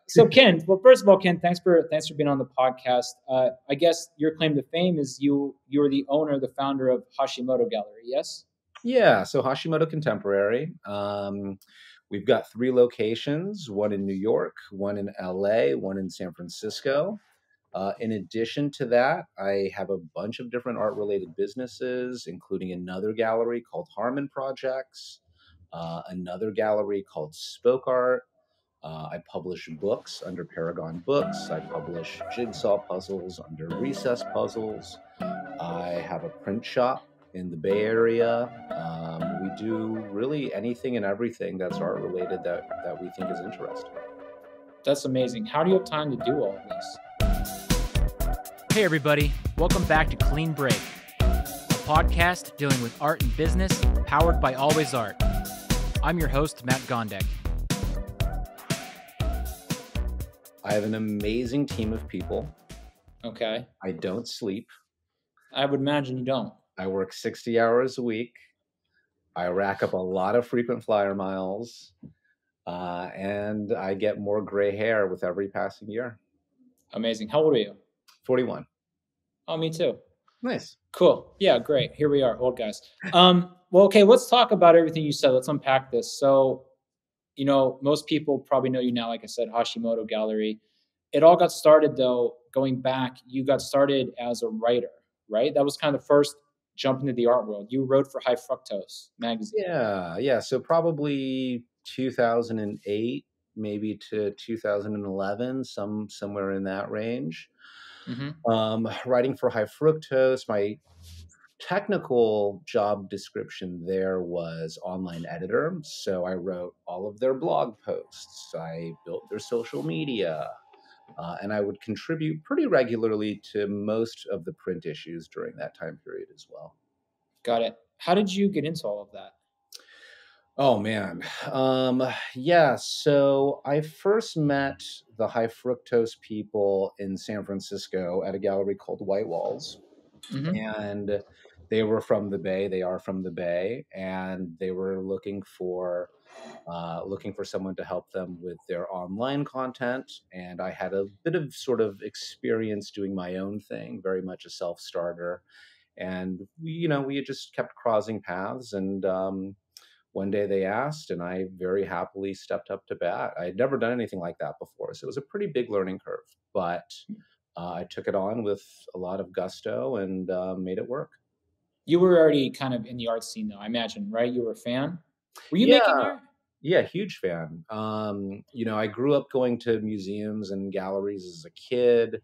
So Ken, well, first of all, Ken, thanks for being on the podcast. I guess your claim to fame is you're the owner, the founder of Hashimoto Gallery. Yes. Yeah, so Hashimoto Contemporary. We've got 3 locations, one in New York, one in LA, one in San Francisco. In addition to that, I have a bunch of different art-related businesses, including another gallery called Harman Projects, another gallery called Spoke Art. I publish books under Paragon Books. I publish jigsaw puzzles under Recess Puzzles. I have a print shop in the Bay Area. We do really anything and everything that's art related that we think is interesting. That's amazing. How do you have time to do all of this? Hey everybody, welcome back to Clean Break, a podcast dealing with art and business, powered by Always Art. I'm your host, Matt Gondek. I have an amazing team of people. Okay. I don't sleep. I would imagine you don't. I work 60 hours a week. I rack up a lot of frequent flyer miles. And I get more gray hair with every passing year. Amazing. How old are you? 41. Oh, me too. Nice. Cool. Yeah, great. Here we are, old guys. Well, okay, let's talk about everything you said. Let's unpack this. So, most people probably know you now, like I said, Hashimoto Gallery. It all got started, though, going back, you got started as a writer, right? That was kind of the first jump into the art world. You wrote for Hi-Fructose Magazine. Yeah. So probably 2008, maybe to 2011, somewhere in that range. Mm-hmm. Writing for Hi-Fructose, my technical job description there was online editor. So I wrote all of their blog posts. I built their social media. And I would contribute pretty regularly to most of the print issues during that time period as well. Got it. How did you get into all of that? Oh, man. Yeah, so I first met the Hi-Fructose people in San Francisco at a gallery called White Walls. Mm-hmm. And they were from the Bay. They are from the Bay. And they were looking for someone to help them with their online content. And I had a bit of sort of experience doing my own thing, very much a self-starter. And, we had just kept crossing paths. And one day they asked, and I very happily stepped up to bat. I had never done anything like that before. So it was a pretty big learning curve. But I took it on with a lot of gusto and made it work. You were already kind of in the art scene, though, I imagine, right? You were a fan? Were you making art? Yeah, huge fan. I grew up going to museums and galleries as a kid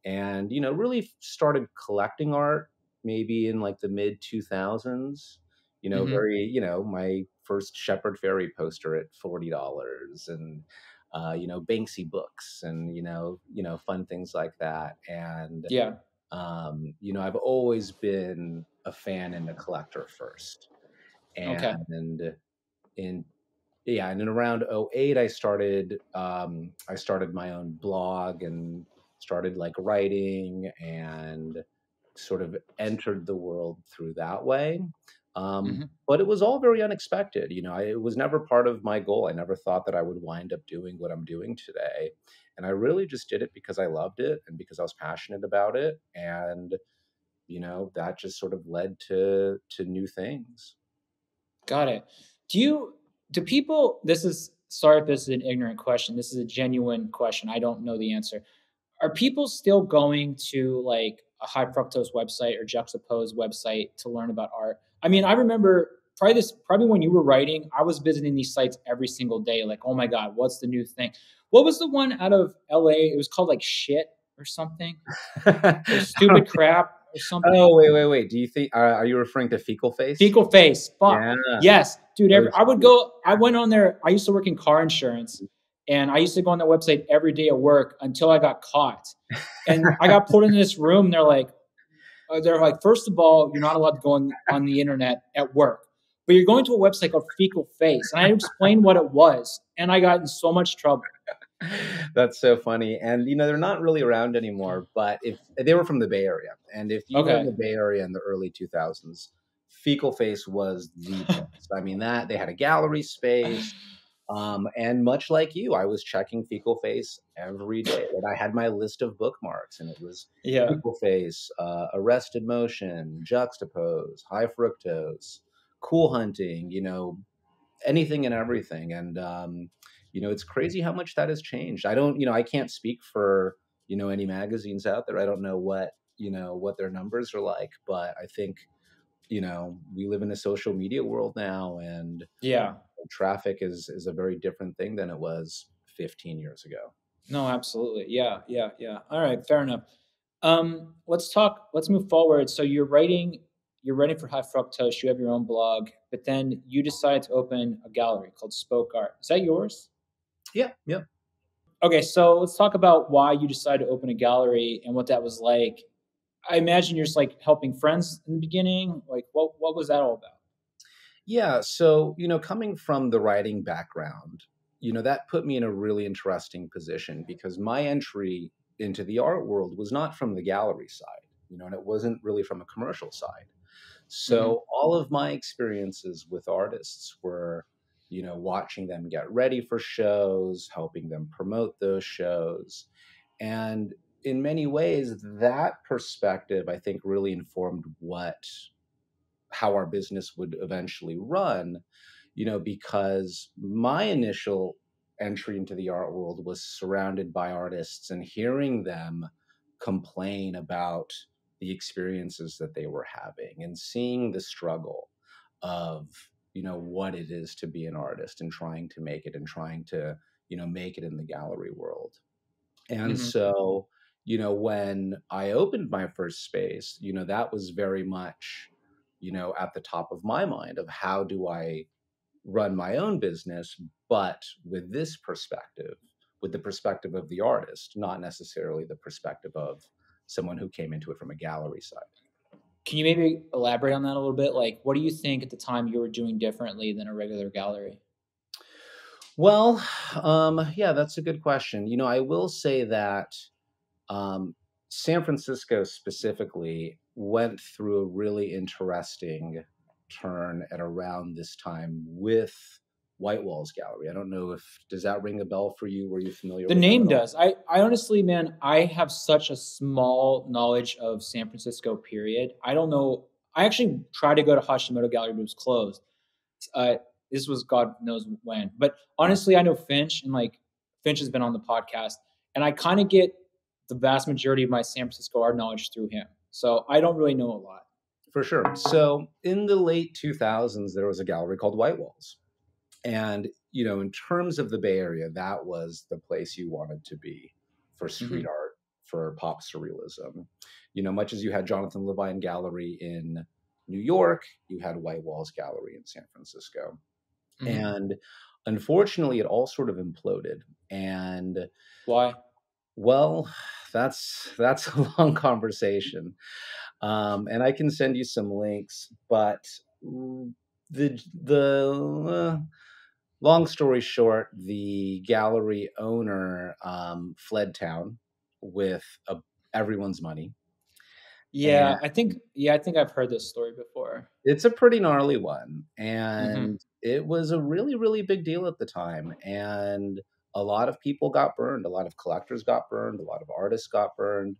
and, really started collecting art maybe in like the mid 2000s, mm-hmm. very, my first Shepard Fairey poster at $40 and, Banksy books and, fun things like that. And, yeah. I've always been a fan and a collector first. And okay. And in around 2008, I started my own blog and started like writing and sort of entered the world through that way. Mm-hmm. But it was all very unexpected. It was never part of my goal. I never thought that I would wind up doing what I'm doing today. And I really just did it because I loved it and because I was passionate about it. And, that just sort of led to new things. Got it. Do people, sorry if this is an ignorant question. This is a genuine question. I don't know the answer. Are people still going to like a Hi-Fructose website or Juxtapose website to learn about art? I mean, I remember probably when you were writing, I was visiting these sites every single day. Like, oh my God, what's the new thing? What was the one out of LA? It was called like shit or something. Or stupid crap or something. Oh, wait. Do you think, are you referring to Fecal Face? Fecal Face. Fuck. Yeah. Yes. Dude, I went on there. I used to work in car insurance and I used to go on their website every day at work until I got caught. And I got put in this room. And they're like, first of all, you're not allowed to go on the internet at work, but you're going to a website called Fecal Face. And I explained what it was. And I got in so much trouble. That's so funny. And, they're not really around anymore, but if they were from the Bay Area and if you were in the Bay Area in the early 2000s, Fecal Face was the place. I mean, that they had a gallery space. And much like you, I was checking fecal face every day. And I had my list of bookmarks, and it was Yeah. fecal face, arrested motion, juxtapose, high fructose, cool hunting, anything and everything. And, it's crazy how much that has changed. I can't speak for, any magazines out there. I don't know what their numbers are like, but I think, we live in a social media world now, and Yeah. traffic is a very different thing than it was 15 years ago. No, absolutely. Yeah, yeah, yeah. All right, fair enough. Let's move forward. So you're writing for High Fructose, you have your own blog, but then you decide to open a gallery called Spoke Art. Is that yours? Yeah, yeah. Okay, so let's talk about why you decided to open a gallery and what that was like. I imagine you're just like helping friends in the beginning. Like what was that all about? Yeah, so, coming from the writing background, that put me in a really interesting position because my entry into the art world was not from the gallery side, and it wasn't really from a commercial side. Hmm. So all of my experiences with artists were, watching them get ready for shows, helping them promote those shows. And in many ways, that perspective, I think, really informed how our business would eventually run, because my initial entry into the art world was surrounded by artists and hearing them complain about the experiences that they were having and seeing the struggle of, what it is to be an artist and trying to make it and trying to, make it in the gallery world. And Hmm. so, when I opened my first space, that was very much, at the top of my mind of how do I run my own business, but with the perspective of the artist, not necessarily the perspective of someone who came into it from a gallery side. Can you maybe elaborate on that a little bit? Like, what do you think at the time you were doing differently than a regular gallery? Well, yeah, that's a good question. I will say that Um, San Francisco specifically went through a really interesting turn at around this time with White Walls Gallery. I don't know if does that ring a bell for you? Were you familiar The with them name at all? does. I honestly, man, I have such a small knowledge of San Francisco, period. I don't know. I actually tried to go to Hashimoto Gallery, but it was closed. Uh, this was God knows when. But honestly, I know Finch, and like Finch has been on the podcast, and I kind of get the vast majority of my San Francisco art knowledge through him. So I don't really know a lot. For sure. So in the late 2000s, there was a gallery called White Walls. And, in terms of the Bay Area, that was the place you wanted to be for street Hmm. art, for pop surrealism. Much as you had Jonathan Levine Gallery in New York, you had White Walls Gallery in San Francisco. Hmm. And unfortunately, it all sort of imploded. And Why? well, that's a long conversation, and I can send you some links. But the long story short, the gallery owner fled town with everyone's money, and Yeah, I think. Yeah, I think I've heard this story before. it's a pretty gnarly one. Hmm. And it was a really, really big deal at the time. And a lot of people got burned. A lot of collectors got burned. A lot of artists got burned.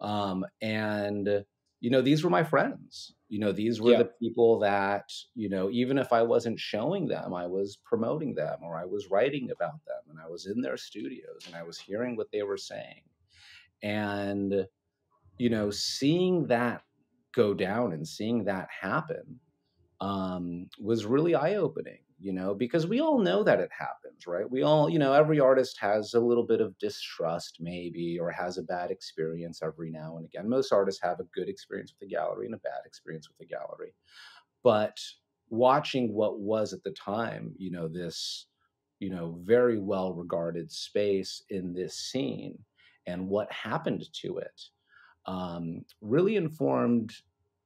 And these were my friends. These were Yeah. the people that, even if I wasn't showing them, I was promoting them or I was writing about them and I was in their studios and I was hearing what they were saying. And, seeing that go down and seeing that happen was really eye opening, because we all know that it happens, right? We all, every artist has a little bit of distrust, maybe, or has a bad experience every now and again. Most artists have a good experience with a gallery and a bad experience with a gallery. But watching what was at the time, this, very well regarded space in this scene and what happened to it really informed,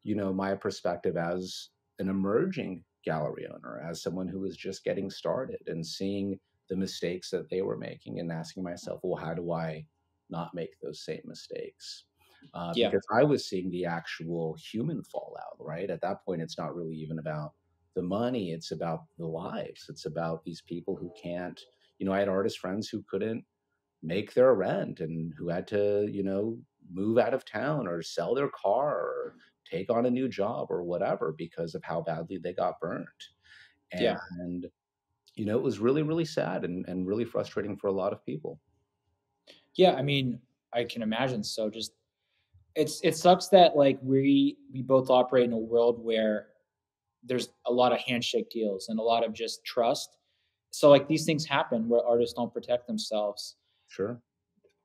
my perspective as an emerging gallery owner, as someone who was just getting started and seeing the mistakes that they were making and asking myself, well, how do I not make those same mistakes? Yeah. Because I was seeing the actual human fallout, right? At that point, it's not really even about the money. It's about the lives. It's about these people who can't, I had artist friends who couldn't make their rent and who had to, move out of town or sell their car or take on a new job or whatever because of how badly they got burnt. Yeah. And, it was really, really sad and really frustrating for a lot of people. Yeah, I mean, I can imagine. So just it sucks that like we both operate in a world where there's a lot of handshake deals and a lot of just trust. So like these things happen where artists don't protect themselves. Sure.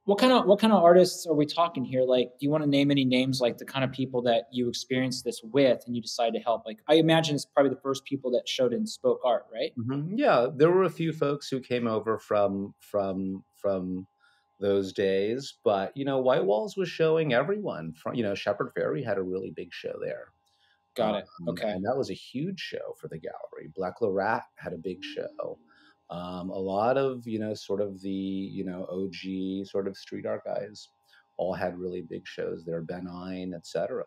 What kind of artists are we talking here? Like, do you want to name any names, like the kind of people that you experienced this with and you decide to help? Like, I imagine it's probably the first people that showed and spoke art, right? Yeah, there were a few folks who came over from those days, but White Walls was showing everyone. From Shepard Fairey had a really big show there. Got it. Okay. And that was a huge show for the gallery. Black Lorat had a big show. A lot of, sort of the, OG sort of street art guys all had really big shows there, Ben Ein, etc.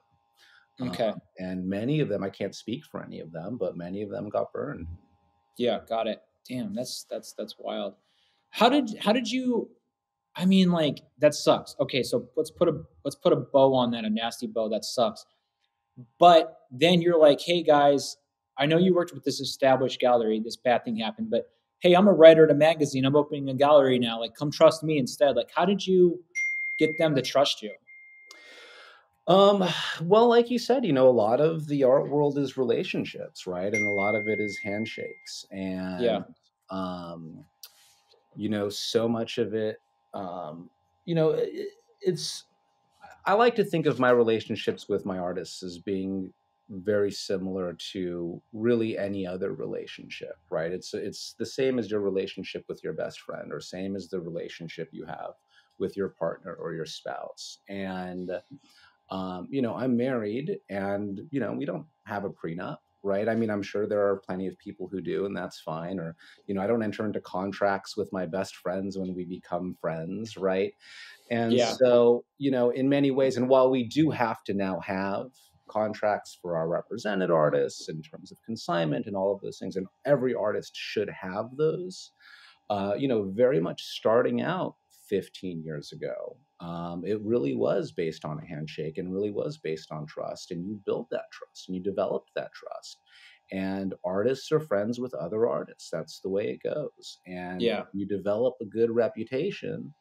Okay. And many of them, I can't speak for any of them, but many of them got burned. Yeah, got it. Damn, that's wild. How did you I mean, like, that sucks. Okay, so let's put a bow on that, a nasty bow, that sucks. But then you're like, "Hey guys, I know you worked with this established gallery, this bad thing happened, but hey, I'm a writer at a magazine. I'm opening a gallery now. Like, come trust me instead." Like, how did you get them to trust you? Um, well, like you said, a lot of the art world is relationships, right? And a lot of it is handshakes. Yeah. And, um, so much of it, you know, it, it's, I like to think of my relationships with my artists as being very similar to really any other relationship, right? It's the same as your relationship with your best friend or same as the relationship you have with your partner or your spouse. And I'm married and, we don't have a prenup, right? I mean, I'm sure there are plenty of people who do, and that's fine. Or, I don't enter into contracts with my best friends when we become friends, right? And Yeah. so, in many ways, and while we do have to now have contracts for our represented artists in terms of consignment and all of those things, and every artist should have those, very much starting out 15 years ago. It really was based on a handshake and really was based on trust. And you built that trust and you developed that trust. And artists are friends with other artists. That's the way it goes. And Yeah. if you develop a good reputation,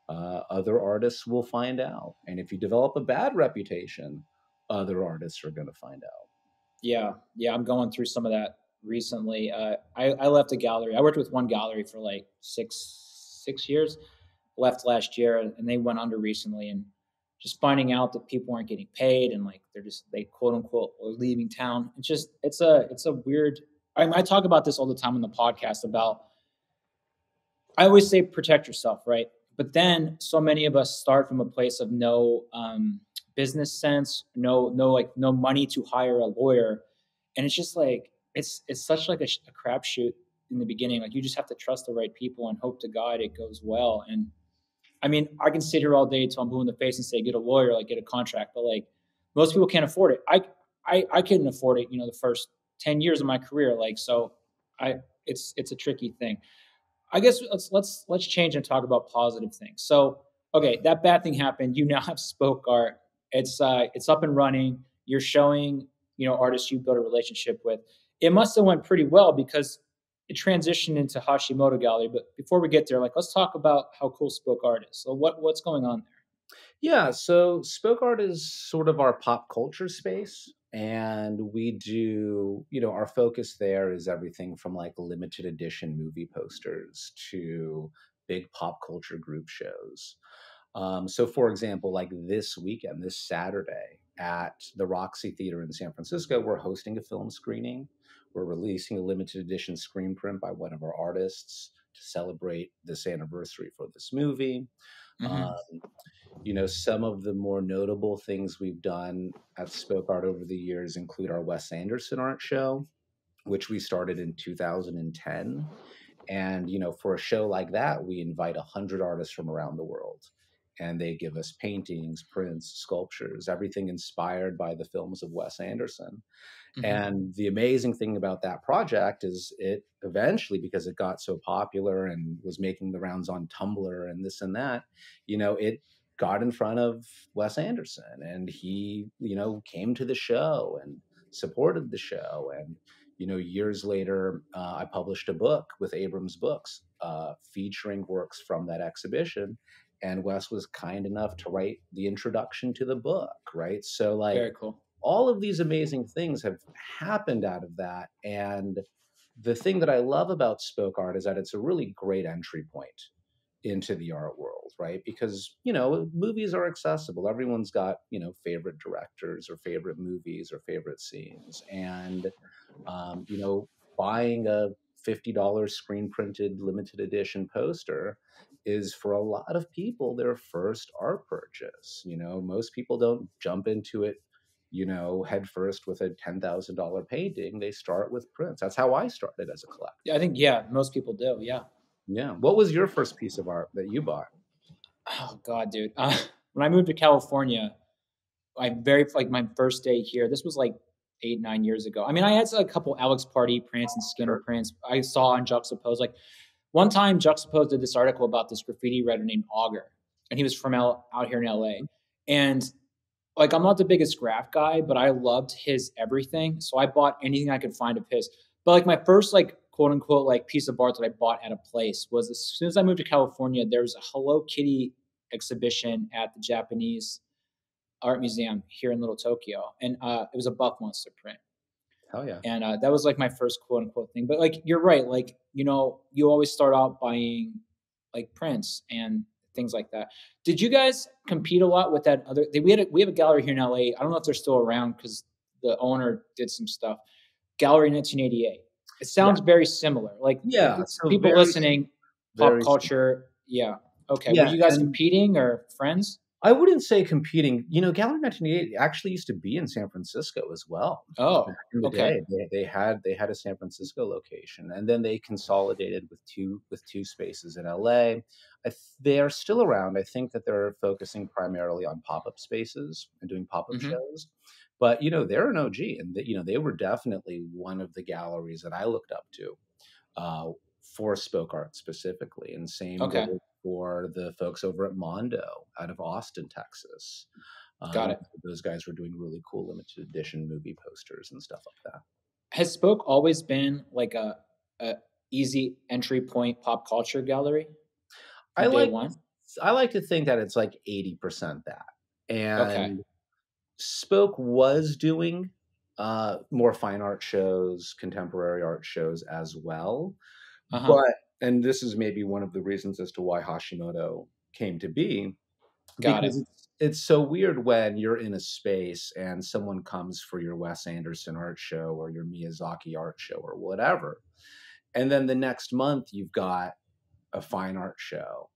other artists will find out. And if you develop a bad reputation, other artists are going to find out. Yeah. Yeah, I'm going through some of that recently. I left a gallery. I worked with one gallery for like six years. Left last year, and they went under recently. And just finding out that people aren't getting paid and like they quote unquote are leaving town. It's a weird. I talk about this all the time on the podcast about. I always say protect yourself, right? But then so many of us start from a place of no business sense, no money to hire a lawyer, and it's just like it's such like a crapshoot in the beginning. Like you just have to trust the right people and hope to God it goes well. And I mean, I can sit here all day till I'm blue in the face and say get a lawyer, like get a contract, but like most people can't afford it. I couldn't afford it, the first 10 years of my career. Like so, it's a tricky thing. I guess let's change and talk about positive things. So, okay, that bad thing happened. You now have spoke art. It's up and running. You're showing, artists you built a relationship with. It must have went pretty well because it transitioned into Hashimoto Gallery. But before we get there, like let's talk about how cool spoke art is. So what's going on there? Yeah, so spoke art is sort of our pop culture space. And we do, our focus there is everything from like limited edition movie posters to big pop culture group shows. So, for example, like this weekend, this Saturday at the Roxy Theater in San Francisco, we're hosting a film screening. We're releasing a limited edition screen print by one of our artists to celebrate this anniversary for this movie. Mm-hmm. Some of the more notable things we've done at Spoke Art over the years include our Wes Anderson art show, which we started in 2010. And, for a show like that, we invite 100 artists from around the world. and they give us paintings, prints, sculptures, everything inspired by the films of Wes Anderson. And the amazing thing about that project is it eventually, because it got so popular and was making the rounds on Tumblr and this and that, it got in front of Wes Anderson, and he, came to the show and supported the show. And, years later, I published a book with Abrams Books featuring works from that exhibition. And Wes was kind enough to write the introduction to the book, right? So like, very cool. All of these amazing things have happened out of that. And the thing that I love about spoke art is that it's a really great entry point into the art world, right? Because, movies are accessible. Everyone's got, favorite directors or favorite movies or favorite scenes. And, buying a $50 screen printed limited edition poster is, for a lot of people, their first art purchase. Most people don't jump into it head first with a $10,000 painting. They start with prints. That's how I started as a collector. Yeah, I think, most people do. Yeah. Yeah. What was your first piece of art that you bought? Oh God, dude. When I moved to California, my first day here, this was like 8-9 years ago. I mean, I had a couple Alex Party prints and Skinner prints I saw on Juxtapose. Like one time Juxtapose did this article about this graffiti writer named Auger, and he was from out here in LA. And like, I'm not the biggest graph guy, but I loved his everything. So I bought anything I could find of his. But like my first, like, quote unquote, like piece of art that I bought at a place was, as soon as I moved to California, there was a Hello Kitty exhibition at the Japanese Art Museum here in Little Tokyo. And it was a Buck Monster print. Hell yeah. And that was like my first quote unquote thing. But like, you're right. Like, you always start out buying like prints and things like that. Did you guys compete a lot with that other? We have a gallery here in LA. I don't know if they're still around because the owner did some stuff. Gallery 1988. It sounds very similar. Like, so people listening, pop culture. Yeah. Okay. Yeah, were you guys competing or friends? I wouldn't say competing. Gallery 1988 actually used to be in San Francisco as well. Oh, back in the day, they had a San Francisco location, and then they consolidated with two spaces in LA. They are still around. I think that they're focusing primarily on pop-up spaces and doing pop-up shows. But they're an OG, and they were definitely one of the galleries that I looked up to for spoke art specifically, and same goes for the folks over at Mondo out of Austin, Texas. Got it. Those guys were doing really cool limited edition movie posters and stuff like that. Has spoke always been like a easy entry point pop culture gallery? I like to think that it's like 80% that. And spoke was doing more fine art shows, contemporary art shows as well. And this is maybe one of the reasons as to why Hashimoto came to be. It's so weird when you're in a space and someone comes for your Wes Anderson art show or your Miyazaki art show or whatever. And then the next month you've got a fine art show.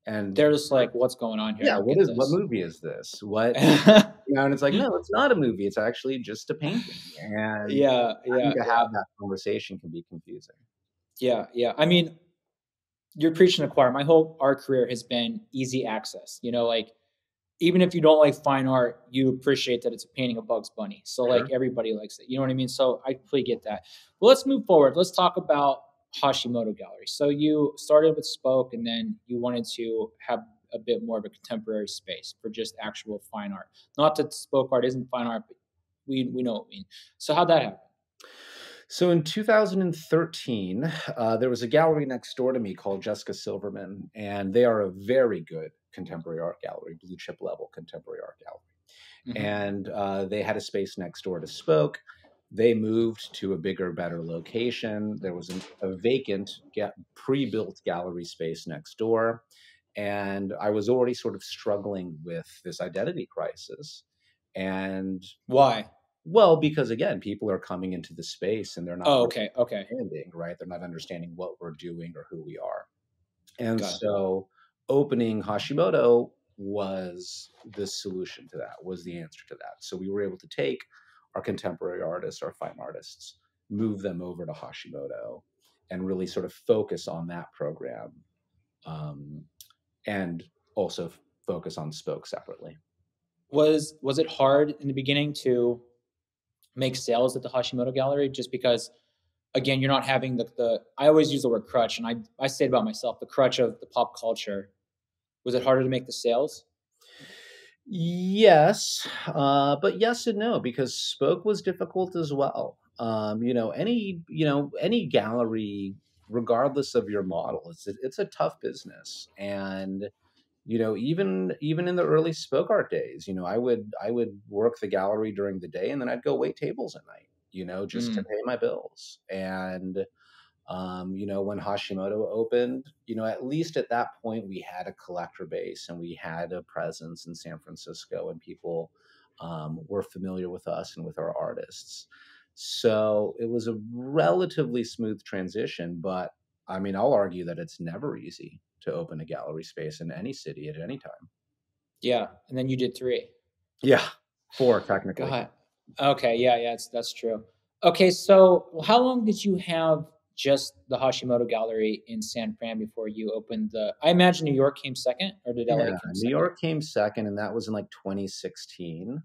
And they're just like, what's going on here? Yeah, what movie is this? What and it's like, no, it's not a movie. It's actually just a painting. And to have that conversation can be confusing. Yeah. I mean, you're preaching to the choir. My whole art career has been easy access. Like, even if you don't like fine art, you appreciate that it's a painting of Bugs Bunny. So like, everybody likes it. You know what I mean? So I completely get that. Well, let's move forward. Let's talk about Hashimoto Gallery. So you started with spoke, and then you wanted to have a bit more of a contemporary space for just actual fine art. Not that spoke art isn't fine art, but we know what we mean. So how'd that happen? So in 2013, there was a gallery next door to me called Jessica Silverman, and they are a very good contemporary art gallery, blue chip level contemporary art gallery. And they had a space next door to spoke. They moved to a bigger, better location. There was a vacant, pre-built gallery space next door. And I was already sort of struggling with this identity crisis. And why? Well, because again, people are coming into the space and they're not understanding, right? They're not understanding what we're doing or who we are. And so opening Hashimoto was the solution to that, was the answer to that. So we were able to take our contemporary artists, our fine artists, move them over to Hashimoto and really sort of focus on that program. And also focus on Spoke separately. Was it hard in the beginning to make sales at the Hashimoto Gallery just because again, you're not having the I always use the word crutch, and I say it about myself, the crutch of the pop culture. Was it harder to make the sales? Yes, but yes and no, because Spoke was difficult as well. Any gallery, regardless of your model, it's a tough business. And even in the early Spoke Art days, I would work the gallery during the day, and then I'd go wait tables at night, just to Mm, pay my bills. And when Hashimoto opened, at least at that point, we had a collector base and we had a presence in San Francisco, and people were familiar with us and with our artists. So it was a relatively smooth transition, but I mean, I'll argue that it's never easy to open a gallery space in any city at any time. yeah, and then you did 3. Yeah, four technically. God. Okay, yeah, yeah, that's true. Okay, so how long did you have just the Hashimoto Gallery in San Fran before you opened the I imagine New York came second, or did LA Yeah, come New second? York came second, and that was in like 2016.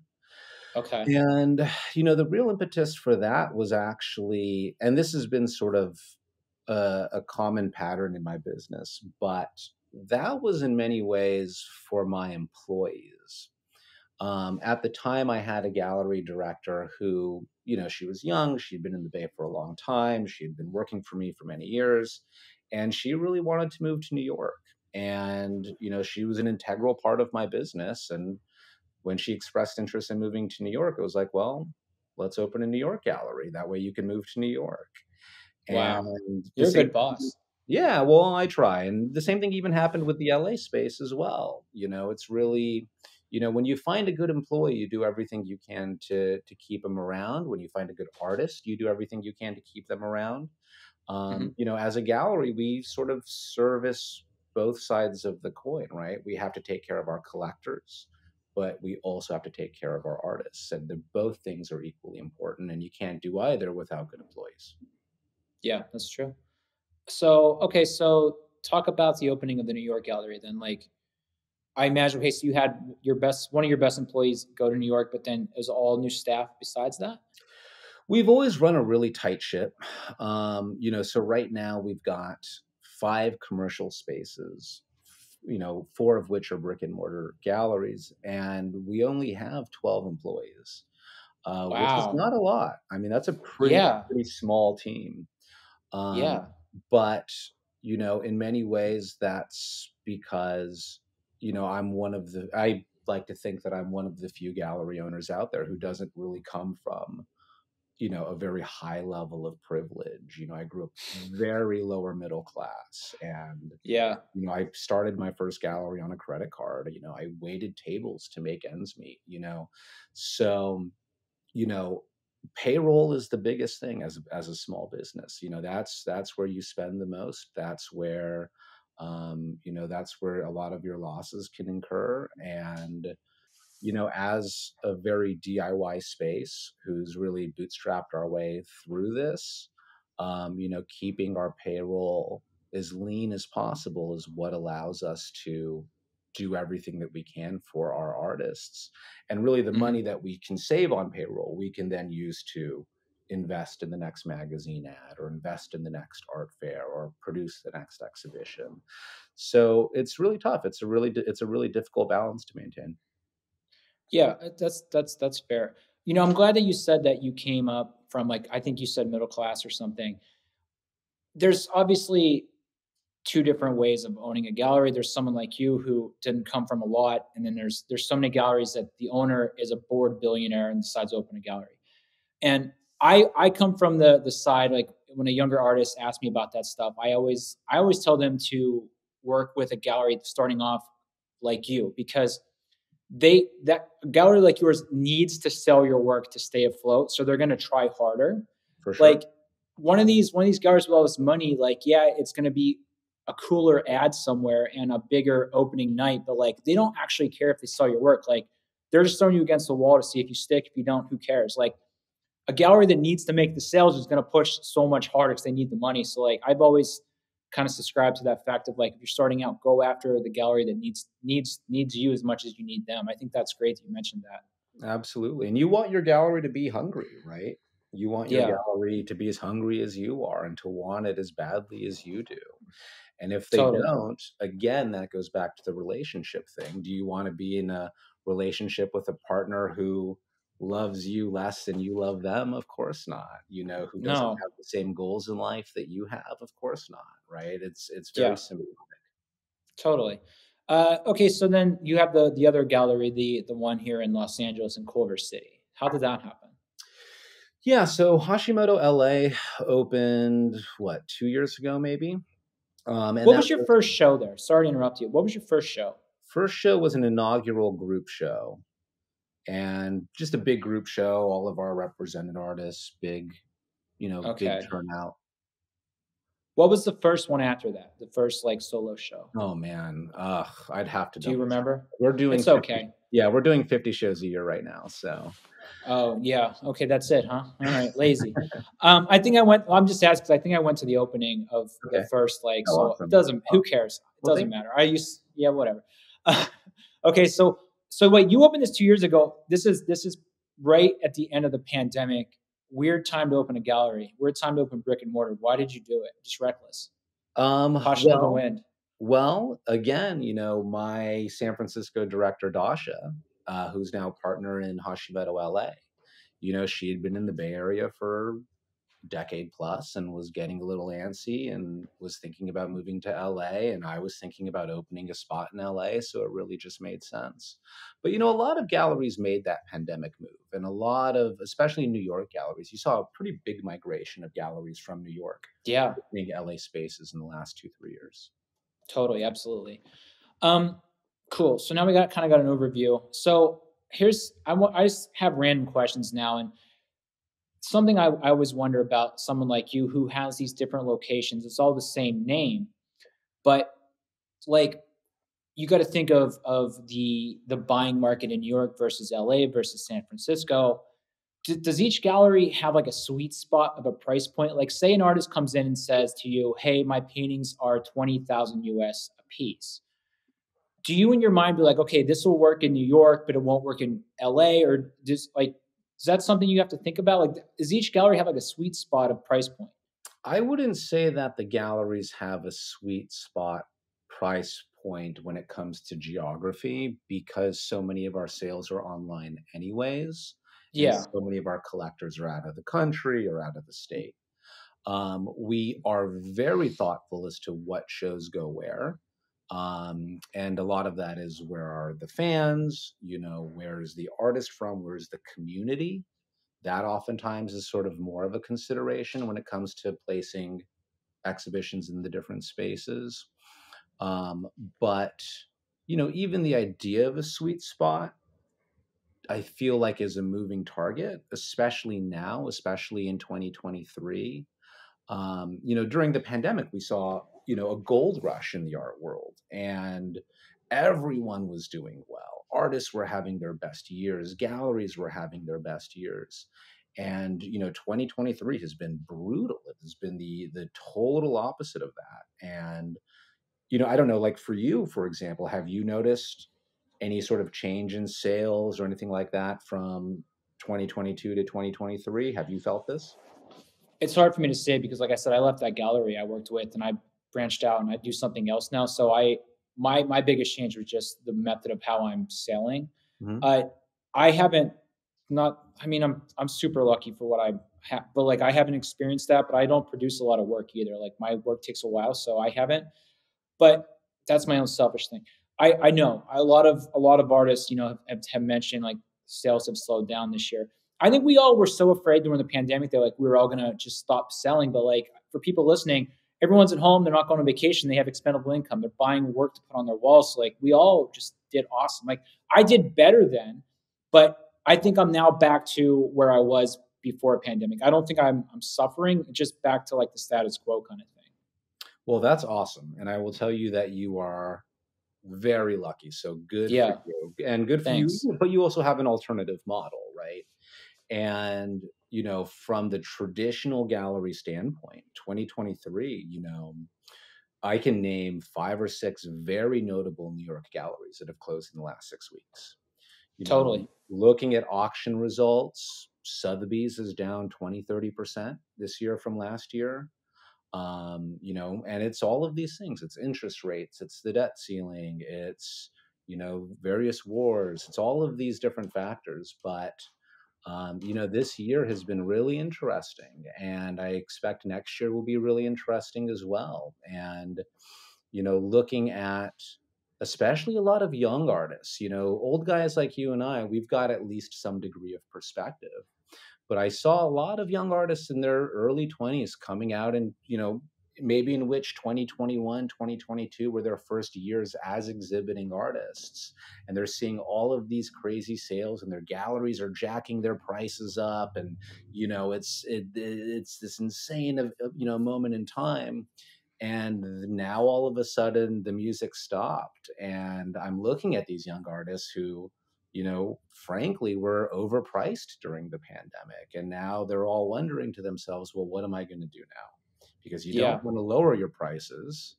Okay. And, the real impetus for that was actually, and this has been sort of a common pattern in my business, but that was in many ways for my employees. At the time, I had a gallery director who, she was young, she'd been in the Bay for a long time, she'd been working for me for many years, and she really wanted to move to New York. And, she was an integral part of my business. And when she expressed interest in moving to New York, it was like, well, let's open a New York gallery. That way you can move to New York. Wow. And the You're a same good boss. yeah, well, I try. And the same thing even happened with the LA space as well. It's really, when you find a good employee, you do everything you can to keep them around. When you find a good artist, you do everything you can to keep them around. Mhm. As a gallery, we sort of service both sides of the coin, right? We have to take care of our collectors, but we also have to take care of our artists. And both things are equally important, and you can't do either without good employees. Yeah, that's true. So, okay, so talk about the opening of the New York gallery then. Like, I imagine, okay, so you had one of your best employees go to New York, but then it was all new staff besides that? We've always run a really tight ship. So right now we've got 5 commercial spaces, four of which are brick and mortar galleries, and we only have 12 employees, which is Wow. not a lot. I mean, that's a Yeah. pretty small team. Um, Yeah. but, in many ways, that's because, I like to think that I'm one of the few gallery owners out there who doesn't really come from a very high level of privilege. I grew up very lower middle class, and Yeah. I started my first gallery on a credit card. I waited tables to make ends meet. So you know payroll is the biggest thing as a small business. That's where you spend the most. That's where a lot of your losses can incur. And as a very DIY space who's really bootstrapped our way through this, keeping our payroll as lean as possible is what allows us to do everything that we can for our artists. And really, the money Mhm. that we can save on payroll, we can then use to invest in the next magazine ad, or invest in the next art fair, or produce the next exhibition. So it's really tough. It's a really difficult balance to maintain. Yeah, that's fair. I'm glad that you said that you came up from, like, I think you said middle class or something. There's obviously 2 different ways of owning a gallery. There's someone like you who didn't come from a lot, and then there's so many galleries that the owner is a bored billionaire and decides to open a gallery. And I come from the side, like, when a younger artist asks me about that stuff, I always tell them to work with a gallery starting off like you, because that gallery like yours needs to sell your work to stay afloat, so they're going to try harder. For sure. Like, one of these galleries with all this money, like, yeah, it's going to be a cooler ad somewhere and a bigger opening night, but like, they don't actually care if they sell your work. Like, they're just throwing you against the wall to see if you stick. If you don't, who cares? Like, a gallery that needs to make the sales is going to push so much harder because they need the money. So, like, I've always kind of subscribe to that fact of like, if you're starting out, go after the gallery that needs you as much as you need them. I think that's great that you mentioned that. Absolutely. And you want your gallery to be hungry, right? You want your Yeah, gallery to be as hungry as you are and to want it as badly as you do. And if they totally. don't, again, that goes back to the relationship thing. Do you want to be in a relationship with a partner who loves you less than you love them? Of course not. Who doesn't No. have the same goals in life that you have? Of course not, right? It's very Yeah, similar. totally. Okay, so then you have the other gallery, the one here in Los Angeles in Culver City. How did that happen? Yeah, so Hashimoto LA opened what, 2 years ago, maybe. And What that was your first show there? Sorry to interrupt you. What was your first show? first show was an inaugural group show, and just a big group show. All of our represented artists, big Okay. turnout. What was the first one after that? The first like solo show? Oh man, I'd have to Do you double check. remember? We're doing It's 50. okay. Yeah, we're doing 50 shows a year right now. So Oh, yeah. Okay, that's it, huh? All right, lazy. I think I'm just asking 'cause I think I went to the opening of the okay, first, like, oh, so it awesome. doesn't who cares? It Well, doesn't thank you. matter. Yeah, whatever. Okay, so wait, you opened this 2 years ago. This is right at the end of the pandemic. Weird time to open a gallery. Weird time to open brick and mortar. Why did you do it? Just reckless. Caution of the Well, wind. again, my San Francisco director Dasha, who's now partner in Hashimoto LA, she had been in the Bay Area for decade plus and was getting a little antsy and was thinking about moving to LA, and I was thinking about opening a spot in LA, so it really just made sense. But a lot of galleries made that pandemic move, and a lot of, especially New York galleries, you saw a pretty big migration of galleries from New York Yeah, opening LA spaces in the last 2-3 years. totally, absolutely. Um, cool. So now we got an overview. So I just have random questions now, and something I always wonder about someone like you who has these different locations. It's all the same name, but like you got to think of the buying market in New York versus LA versus San Francisco. Does each gallery have like a sweet spot of a price point? Like, say an artist comes in and says to you, "Hey, my paintings are 20,000 US a piece." Do you in your mind be like, okay, this will work in New York, but it won't work in LA? Or just like, is that something you have to think about? Like, does each gallery have like a sweet spot of price point? I wouldn't say that the galleries have a sweet spot price point when it comes to geography, because so many of our sales are online anyways, and Yeah, so many of our collectors are out of the country or out of the state. We are very thoughtful as to what shows go where. And a lot of that is, where are the fans? Where is the artist from? Where's the community? That oftentimes is sort of more of a consideration when it comes to placing exhibitions in the different spaces. But even the idea of a sweet spot, I feel like, is a moving target, especially now, especially in 2023. During the pandemic, we saw, a gold rush in the art world, and everyone was doing well. Artists were having their best years, galleries were having their best years. And 2023 has been brutal. It has been the total opposite of that. And I don't know, like for you, for example, have you noticed any sort of change in sales or anything like that from 2022 to 2023? Have you felt this? it's hard for me to say because, like I said, I left that gallery I worked with and I branched out and I do something else now. So my biggest change was just the method of how I'm selling. Mhm. Uh, I haven't not. I mean, I'm super lucky for what I have, but like I haven't experienced that. But I don't produce a lot of work either. Like my work takes a while, so I haven't. But that's my own selfish thing. I know a lot of artists, have mentioned like sales have slowed down this year. I think we all were so afraid during the pandemic that like we were all gonna just stop selling. But like for people listening, everyone's at home, they're not going on vacation, they have expendable income, they're buying work to put on their walls. So like we all just did awesome. Like I did better then, but I think I'm now back to where I was before a pandemic. I don't think I'm suffering, just back to like the status quo kind of thing. Well, that's awesome. And I will tell you that you are very lucky. So good for Yeah, you. And good for you. thanks. But you also have an alternative model, right? And, from the traditional gallery standpoint, 2023, I can name 5 or 6 very notable New York galleries that have closed in the last 6 weeks. You know, Totally. looking at auction results, Sotheby's is down 20-30% this year from last year. You know, and it's all of these things. It's interest rates, it's the debt ceiling, it's, you know, various wars, it's all of these different factors. But you know, this year has been really interesting, and I expect next year will be really interesting as well. And, you know, looking at especially a lot of young artists, you know, old guys like you and I, we've got at least some degree of perspective. But I saw a lot of young artists in their early 20s coming out, and, you know, maybe in which 2021, 2022 were their first years as exhibiting artists. And they're seeing all of these crazy sales, and their galleries are jacking their prices up. And, you know, it's this insane, you know, moment in time. And now all of a sudden the music stopped. And I'm looking at these young artists who, you know, frankly, were overpriced during the pandemic. And now they're all wondering to themselves, well, what am I going to do now? Because you Yeah. don't want to lower your prices,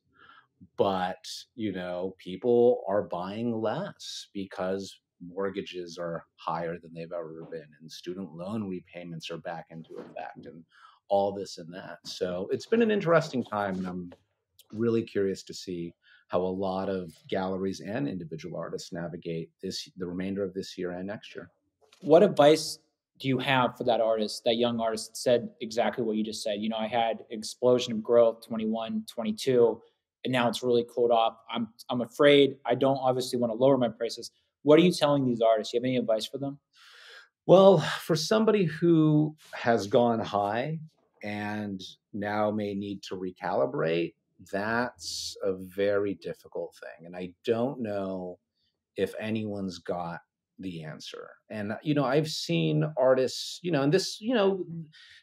but, you know, people are buying less because mortgages are higher than they've ever been, and student loan repayments are back into effect, and all this and that. So it's been an interesting time, and I'm really curious to see how a lot of galleries and individual artists navigate the remainder of this year and next year. What advice do you have for that artist, that young artist that said exactly what you just said? You know, I had explosion of growth 21, 22, and now it's really cooled off. I'm afraid. I don't obviously want to lower my prices. What are you telling these artists? Do you have any advice for them? Well, for somebody who has gone high and now may need to recalibrate, that's a very difficult thing. And I don't know if anyone's got the answer. And, you know, I've seen artists, you know, and this, you know,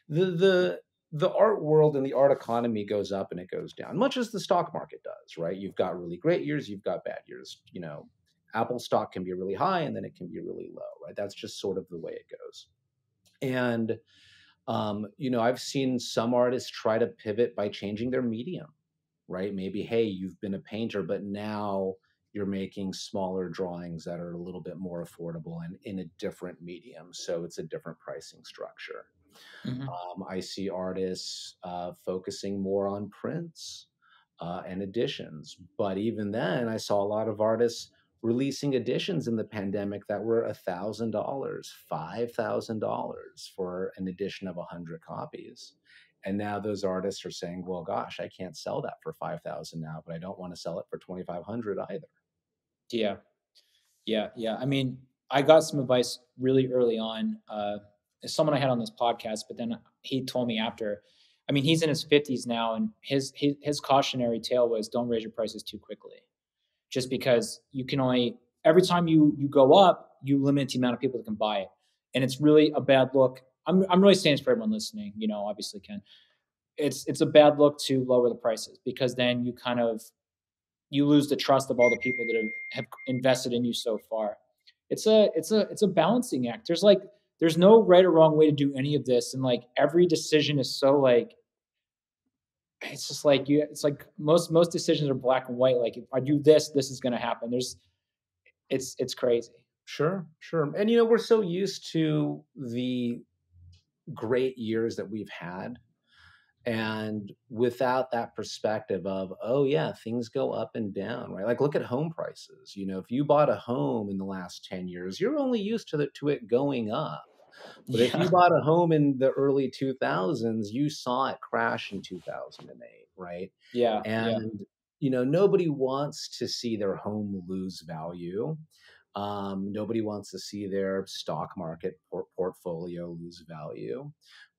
the art world and the art economy goes up and it goes down, much as the stock market does, right? You've got really great years, you've got bad years. You know, Apple stock can be really high and then it can be really low, right? That's just sort of the way it goes. And you know, I've seen some artists try to pivot by changing their medium, right? Maybe, hey, you've been a painter, but now you're making smaller drawings that are a little bit more affordable and in a different medium. So it's a different pricing structure. Hmm. I see artists focusing more on prints and editions. But even then, I saw a lot of artists releasing editions in the pandemic that were $1,000, $5,000 for an edition of 100 copies. And now those artists are saying, well, gosh, I can't sell that for 5,000 now, but I don't want to sell it for 2,500 either. Yeah. Yeah. Yeah. I mean, I got some advice really early on. Someone I had on this podcast, but then he told me after. I mean, he's in his 50s now, and his cautionary tale was don't raise your prices too quickly, just because you can only every time you go up, you limit the amount of people that can buy it, and it's really a bad look. I'm really saying this for everyone listening. You know, obviously, Ken, it's a bad look to lower the prices because then you kind of you lose the trust of all the people that have invested in you so far. It's a balancing act. There's no right or wrong way to do any of this, and like every decision is so like it's just like you. It's like most decisions are black and white. Like if I do this, this is going to happen. It's crazy. Sure, sure. And, you know, we're so used to the great years that we've had. And without that perspective of, oh, yeah, things go up and down, right? Like, look at home prices. You know, if you bought a home in the last 10 years, you're only used to it going up. But if you Yeah, bought a home in the early 2000s, you saw it crash in 2008, right? yeah, yeah, And, you know, nobody wants to see their home lose value. Nobody wants to see their stock market portfolio lose value.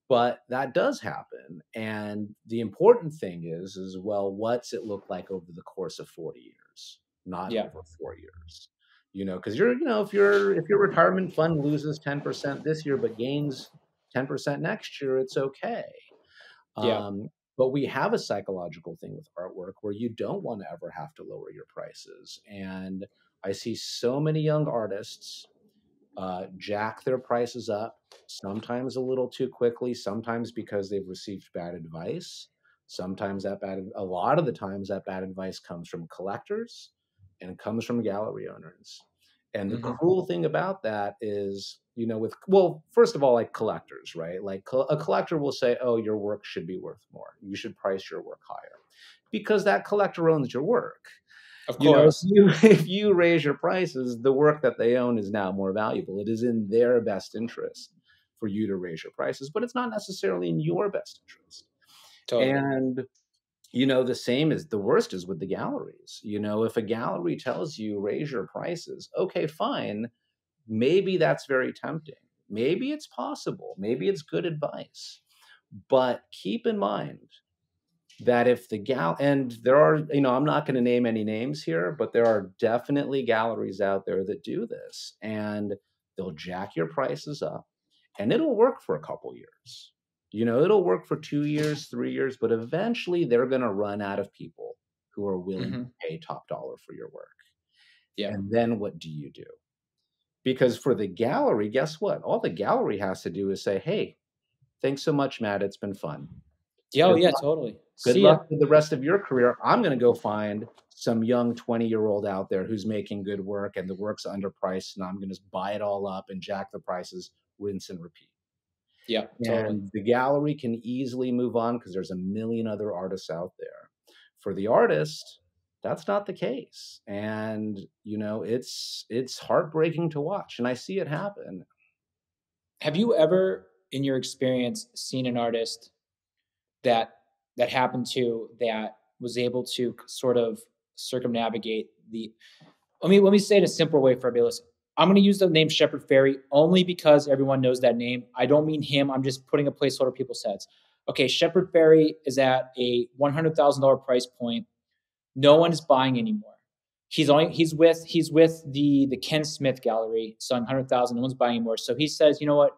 But that does happen. And the important thing is, well, what's it look like over the course of 40 years, not yeah, over 4 years? You know, because you know, if your retirement fund loses 10% this year but gains 10% next year, it's okay. yeah, But we have a psychological thing with artwork where you don't want to ever have to lower your prices. And I see so many young artists jack their prices up, sometimes a little too quickly, sometimes because they've received bad advice. Sometimes a lot of the times that bad advice comes from collectors and it comes from gallery owners. And the cool thing about that is, well, first of all, like collectors, right? Like a collector will say, oh, your work should be worth more. You should price your work higher because that collector owns your work. Of course. If you raise your prices, the work that they own is now more valuable. It is in their best interest for you to raise your prices, but it's not necessarily in your best interest. Totally. And the worst is with the galleries. If a gallery tells you raise your prices, okay, fine. Maybe that's very tempting. Maybe it's possible. Maybe it's good advice. But keep in mind that if and there are, I'm not going to name any names here, but there are definitely galleries out there that do this, and they'll jack your prices up, and it'll work for a couple years. It'll work for 2 years, 3 years, but eventually they're going to run out of people who are willing to pay top dollar for your work. Yeah. And then what do you do? Because for the gallery, guess what? All the gallery has to do is say, hey, thanks so much, Matt. It's been fun. Yeah, yeah, totally. Good luck with the rest of your career. I'm going to go find some young 20-year-old out there who's making good work and the work's underpriced, and I'm going to buy it all up and jack the prices, rinse and repeat. Yeah, totally. And the gallery can easily move on because there's a million other artists out there. For the artist, that's not the case. And, it's heartbreaking to watch, and I see it happen. Have you ever, in your experience, seen an artist that happened to that was able to sort of circumnavigate let me say it a simpler way for everybody listening. I'm going to use the name Shepard Fairey only because everyone knows that name. I don't mean him. I'm just putting a placeholder in people's heads. Okay, Shepard Fairey is at a $100,000 price point. No one is buying anymore. He's with the Ken Smith Gallery selling 100,000. No one's buying anymore. So he says, you know what?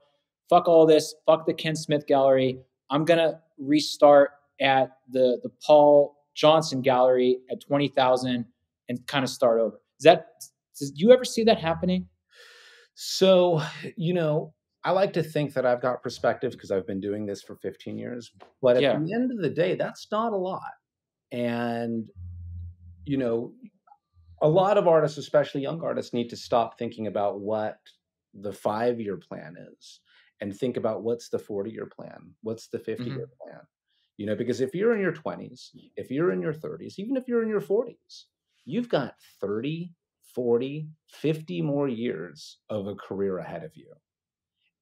Fuck all this. Fuck the Ken Smith Gallery. I'm gonna restart at the Paul Johnson Gallery at 20,000 and kind of start over. Did you ever see that happening? So, I like to think that I've got perspective because I've been doing this for 15 years. But at the end of the day, that's not a lot. And, a lot of artists, especially young artists, need to stop thinking about what the 5-year plan is and think about what's the 40-year plan, what's the 50-year plan. Because if you're in your 20s, if you're in your 30s, even if you're in your 40s, you've got 30, 40, 50 more years of a career ahead of you.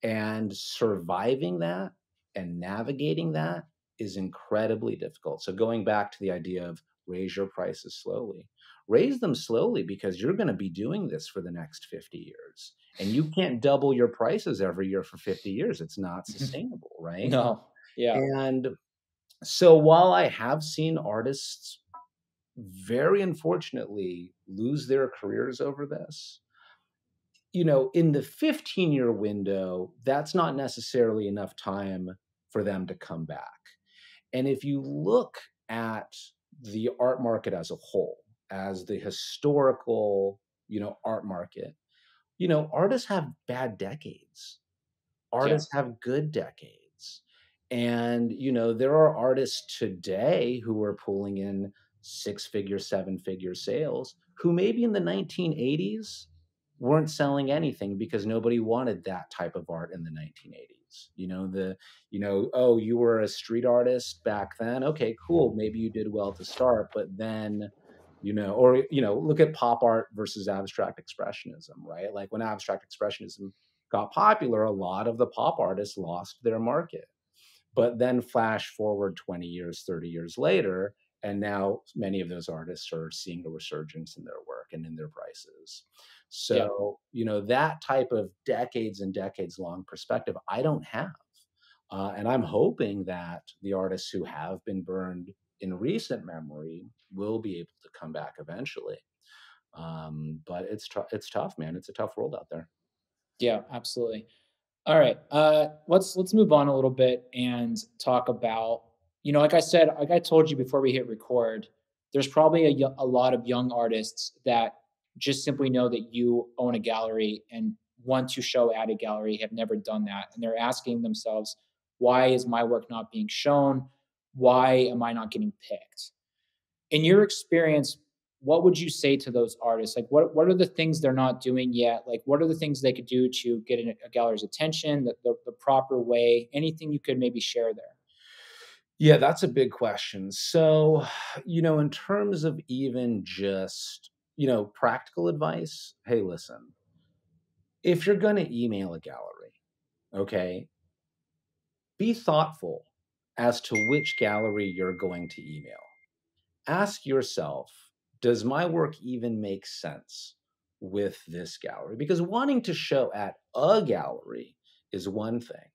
And surviving that and navigating that is incredibly difficult. So going back to the idea of raise your prices slowly, raise them slowly because you're going to be doing this for the next 50 years. And you can't double your prices every year for 50 years. It's not sustainable, right? No. Yeah. And so while I have seen artists very unfortunately lose their careers over this, in the 15-year window, that's not necessarily enough time for them to come back. And if you look at the art market as a whole, as the historical, art market, artists have bad decades. Artists have good decades. And, there are artists today who are pulling in 6-figure, 7-figure sales who maybe in the 1980s weren't selling anything because nobody wanted that type of art in the 1980s. Oh, you were a street artist back then. Okay, cool. Maybe you did well to start, but then, look at pop art versus abstract expressionism, right? Like when abstract expressionism got popular, a lot of the pop artists lost their market. But then flash forward 20 years, 30 years later, and now many of those artists are seeing a resurgence in their work and in their prices. So, that type of decades and decades long perspective, I don't have. And I'm hoping that the artists who have been burned in recent memory will be able to come back eventually. But it's tough, man. It's a tough world out there. Yeah, absolutely. All right. Let's move on a little bit and talk about, like I told you before we hit record, there's probably a lot of young artists that just simply know that you own a gallery and want to show at a gallery, have never done that. And they're asking themselves, why is my work not being shown? why am I not getting picked? In your experience, what would you say to those artists? Like, what are the things they're not doing yet? Like, what are the things they could do to get a gallery's attention, the proper way? Anything you could maybe share there? Yeah, that's a big question. So, in terms of even just, practical advice, hey, listen, if you're going to email a gallery, okay, be thoughtful as to which gallery you're going to email. Ask yourself, does my work even make sense with this gallery? Because wanting to show at a gallery is one thing,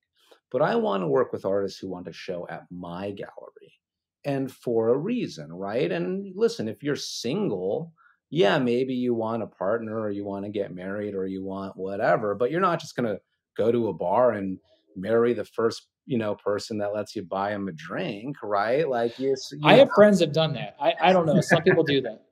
but I want to work with artists who want to show at my gallery and for a reason, right? And listen, if you're single, yeah, maybe you want a partner or you want to get married or you want whatever, but you're not just going to go to a bar and marry the first person that lets you buy them a drink, right? Like I have friends that have done that. I don't know. Some people do that.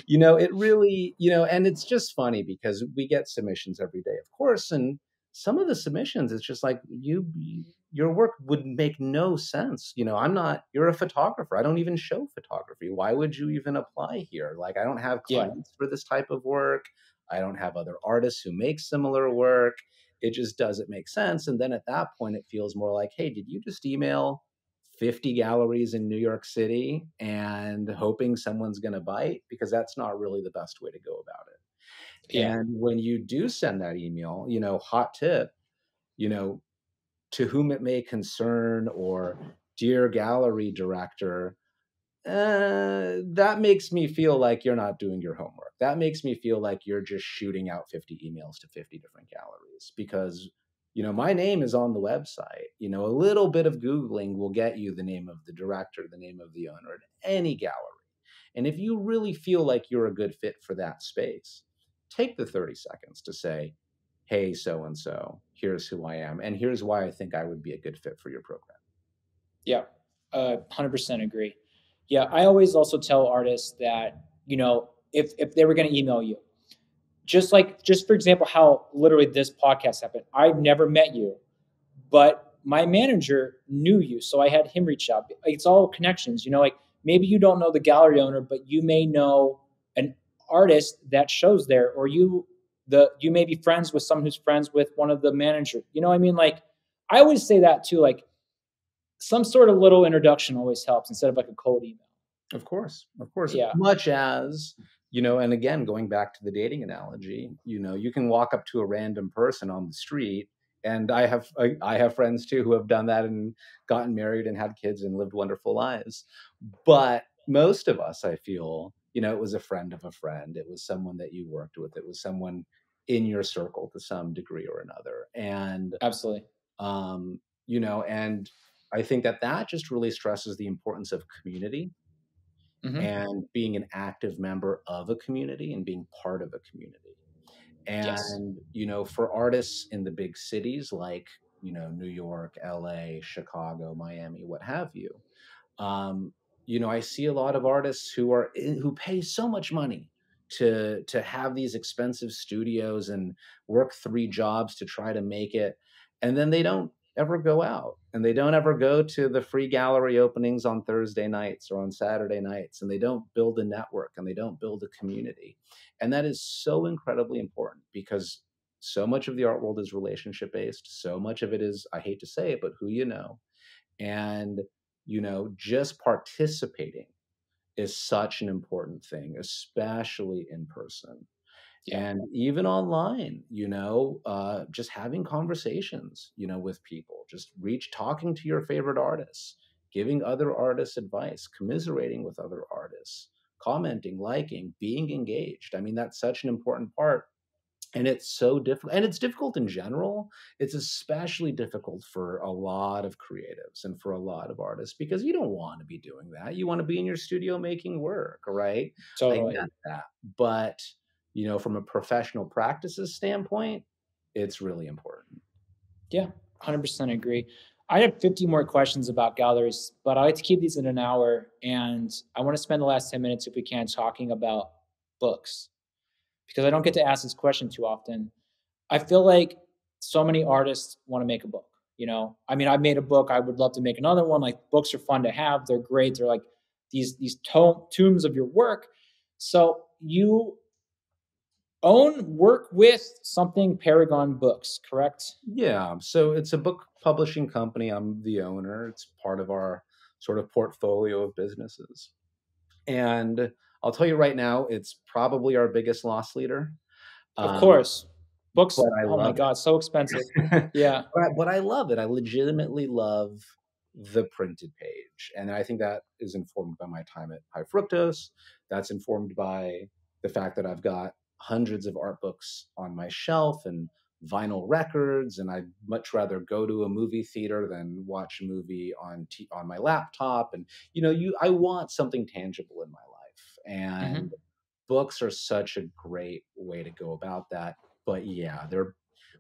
It really, and it's just funny because we get submissions every day, of course, and some of the submissions, it's just like your work would make no sense. You're a photographer. I don't even show photography. Why would you even apply here? Like, I don't have Yeah. clients for this type of work. I don't have other artists who make similar work. It just doesn't make sense. And then at that point, it feels more like, hey, did you just email 50 galleries in New York City and hoping someone's going to bite? Because that's not really the best way to go about it. Yeah. And when you do send that email, hot tip, to whom it may concern, or dear gallery director, that makes me feel like you're not doing your homework. That makes me feel like you're just shooting out 50 emails to 50 different galleries because, my name is on the website. A little bit of Googling will get you the name of the director, the name of the owner at any gallery. And if you really feel like you're a good fit for that space, take the 30 seconds to say, hey, so-and-so, here's who I am. And here's why I think I would be a good fit for your program. Yeah, 100% agree. Yeah, I always also tell artists that, if they were going to email you, just for example, how literally this podcast happened. I've never met you, but my manager knew you, so I had him reach out. It's all connections, like maybe you don't know the gallery owner, but you may know an artist that shows there, or you may be friends with someone who's friends with one of the managers. You know what I mean? Like, I always say that too, like some sort of little introduction always helps instead of like a cold email. Of course. Yeah. Much as, and again, going back to the dating analogy, you can walk up to a random person on the street, and I have friends too who have done that and gotten married and had kids and lived wonderful lives. But most of us, I feel, it was a friend of a friend. It was someone that you worked with. It was someone in your circle to some degree or another. And absolutely, and I think that just really stresses the importance of community. Mm-hmm. And being an active member of a community and being part of a community. And, yes. For artists in the big cities like, New York, LA, Chicago, Miami, what have you, I see a lot of artists who pay so much money to have these expensive studios and work 3 jobs to try to make it. And then they don't ever go out, and they don't ever go to the free gallery openings on Thursday nights or on Saturday nights, and they don't build a network and they don't build a community. And that is so incredibly important because so much of the art world is relationship based. So much of it is, I hate to say it, but who you know. And, just participating is such an important thing, especially in person. Yeah. And even online, just having conversations, with people, just talking to your favorite artists, giving other artists advice, commiserating with other artists, commenting, liking, being engaged. I mean, that's such an important part. And it's so difficult, and it's difficult in general. It's especially difficult for a lot of creatives and for a lot of artists because you don't want to be doing that. You want to be in your studio making work, right? Totally. I get that. But, from a professional practices standpoint, it's really important. Yeah, 100% agree. I have 50 more questions about galleries, but I like to keep these in an hour. And I want to spend the last 10 minutes, if we can, talking about books, because I don't get to ask this question too often. I feel like so many artists want to make a book. I mean, I made a book. I would love to make another one. Like, books are fun to have. They're great. They're like these tombs of your work. So you work with something Paragon Books, correct? Yeah, so it's a book publishing company. I'm the owner. It's part of our sort of portfolio of businesses. And I'll tell you right now, it's probably our biggest loss leader. Of Um, course. Books, but I oh my love God, so expensive. it. Yeah. But I love it. I legitimately love the printed page. And I think that is informed by my time at High Fructose. That's informed by the fact that I've got hundreds of art books on my shelf and vinyl records, and I'd much rather go to a movie theater than watch a movie on my laptop. And I want something tangible in my life, and Hmm. books are such a great way to go about that. But yeah,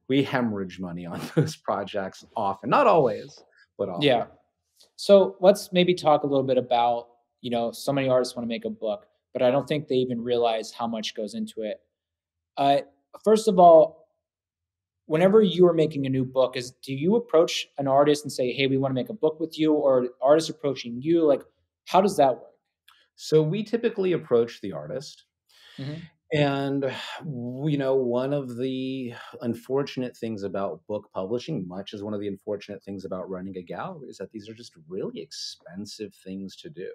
we hemorrhage money on those projects often, not always, but often. Yeah. So let's maybe talk a little bit about, so many artists want to make a book, but I don't think they even realize how much goes into it. Uh, First of all, whenever you are making a new book, do you approach an artist and say, "Hey, we want to make a book with you," or artist approaching you? Like, how does that work? So we typically approach the artist. Hmm. And, one of the unfortunate things about book publishing, much as one of the unfortunate things about running a gallery, is that these are just really expensive things to do.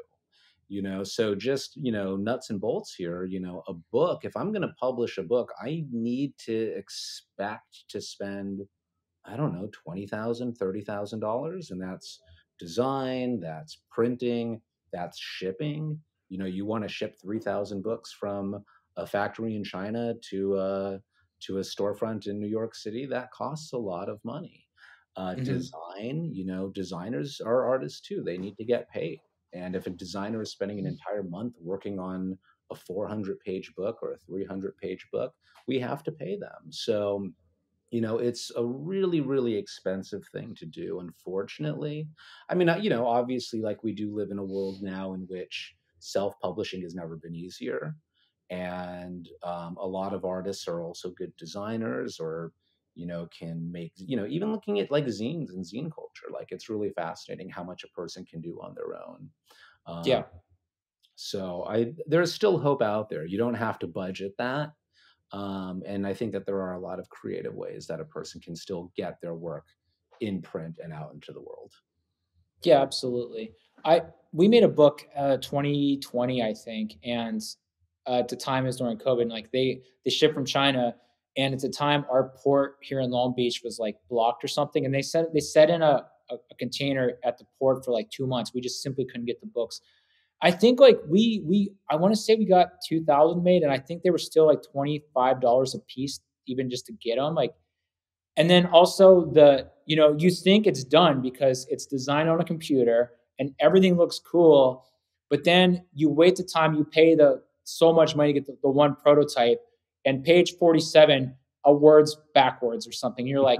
So just, nuts and bolts here, a book, if I'm going to publish a book, I need to expect to spend, I don't know, $20,000, $30,000. And that's design, that's printing, that's shipping. You want to ship 3,000 books from a factory in China to a storefront in New York City. That costs a lot of money. Hmm. Design, designers are artists too. They need to get paid. And if a designer is spending an entire month working on a 400-page book or a 300-page book, we have to pay them. So it's a really, really expensive thing to do, unfortunately. I mean, obviously, like, we do live in a world now in which self-publishing has never been easier. And a lot of artists are also good designers, or, can make, even looking at like zines and zine culture, like, it's really fascinating how much a person can do on their own. Um, Yeah. so there's still hope out there. You don't have to budget that. And I think that there are a lot of creative ways that a person can still get their work in print and out into the world. Yeah, absolutely. I We made a book 2020, I think, and at the time it was during COVID. And like they shipped from China, and at the time our port here in Long Beach was like blocked or something, and they set in a container at the port for like 2 months. We just simply couldn't get the books. I think like we I want to say we got 2,000 made, and I think they were still like $25 a piece, even just to get them. Like, and then also you think it's done because it's designed on a computer and everything looks cool, but then you wait the time you pay the so much money to get the one prototype, and page 47 a word's backwards or something. You're like,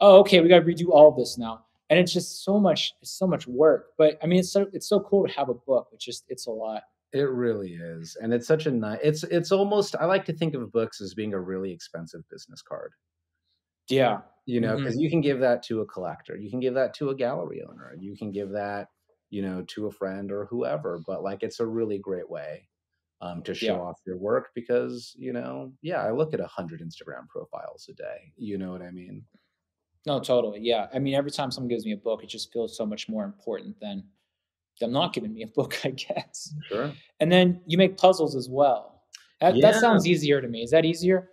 oh, okay, we got to redo all of this now. And it's so much work. But I mean, it's so cool to have a book. It's a lot. It really is. And it's such a nice, it's almost, I like to think of books as being a really expensive business card. Yeah. Because Hmm. you can give that to a collector, you can give that to a gallery owner, you can give that, to a friend or whoever. But like, it's a really great way to show Yeah. off your work because, yeah, I look at 100 Instagram profiles a day. You know what I mean? No, totally. Yeah. I mean, every time someone gives me a book, it just feels so much more important than them not giving me a book, I guess. Sure. And then you make puzzles as well. That Yeah. sounds easier to me. Is that easier?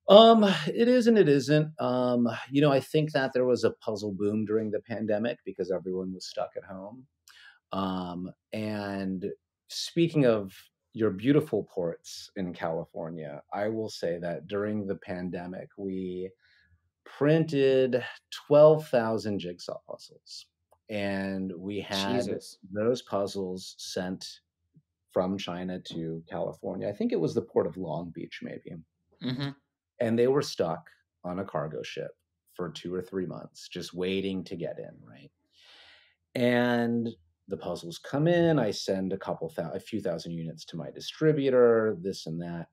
It is and it isn't. I think that there was a puzzle boom during the pandemic because everyone was stuck at home. And speaking of your beautiful ports in California, I will say that during the pandemic, we printed 12,000 jigsaw puzzles. And we had Jesus. those puzzles sent from China to California. I think it was the port of Long Beach, maybe. Hmm. And they were stuck on a cargo ship for 2 or 3 months, just waiting to get in, right? And the puzzles come in. I send a few thousand units to my distributor, this and that.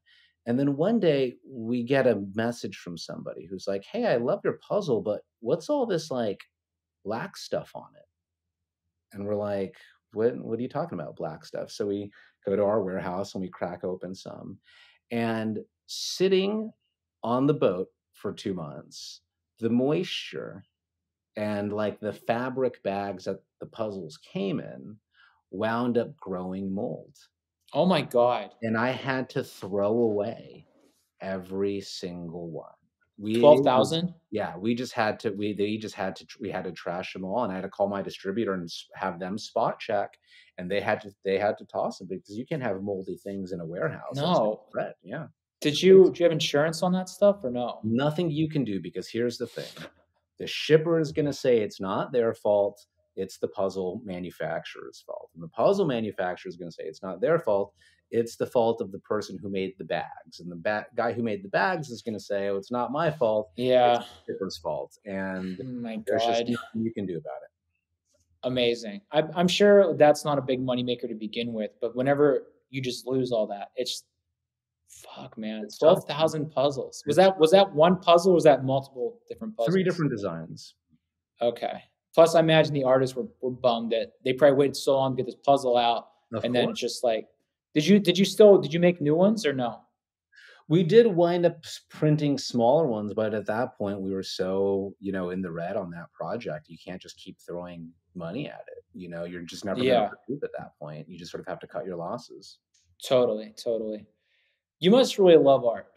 And then one day we get a message from somebody who's like, "Hey, I love your puzzle, but what's all this like black stuff on it?" And we're like, what are you talking about, black stuff? So we go to our warehouse and we crack open some. And sitting on the boat for 2 months, the moisture and like the fabric bags that the puzzles came in wound up growing mold. Oh my God. And I had to throw away every single one. It was 12,000? yeah, we just had to we had to trash them all, and I had to call my distributor and have them spot check, and they had to toss them because you can't have moldy things in a warehouse. That's like No. bread, yeah. Do you have insurance on that stuff or no? Nothing you can do because here's the thing. The shipper is gonna say it's not their fault, it's the puzzle manufacturer's fault. And the puzzle manufacturer is gonna say it's not their fault, it's the fault of the person who made the bags. And the guy who made the bags is gonna say, "Oh, it's not my fault, it's Yeah. the shipper's fault." And Oh my there's just God. nothing you can do about it. Amazing. I'm sure that's not a big moneymaker to begin with, but whenever you just lose all that, it's fuck, man. It's tough, man. 12,000 puzzles. Was It's that one puzzle or was that multiple different 3 puzzles? different designs. Okay. Plus, I imagine the artists were bummed that they probably waited so long to get this puzzle out, Of and then course. it's just like, did you make new ones or no? We did wind up printing smaller ones, but at that point, we were so, in the red on that project, you can't just keep throwing money at it. You're just never gonna Yeah, recoup at that point. You just sort of have to cut your losses. totally, totally. You must really love art.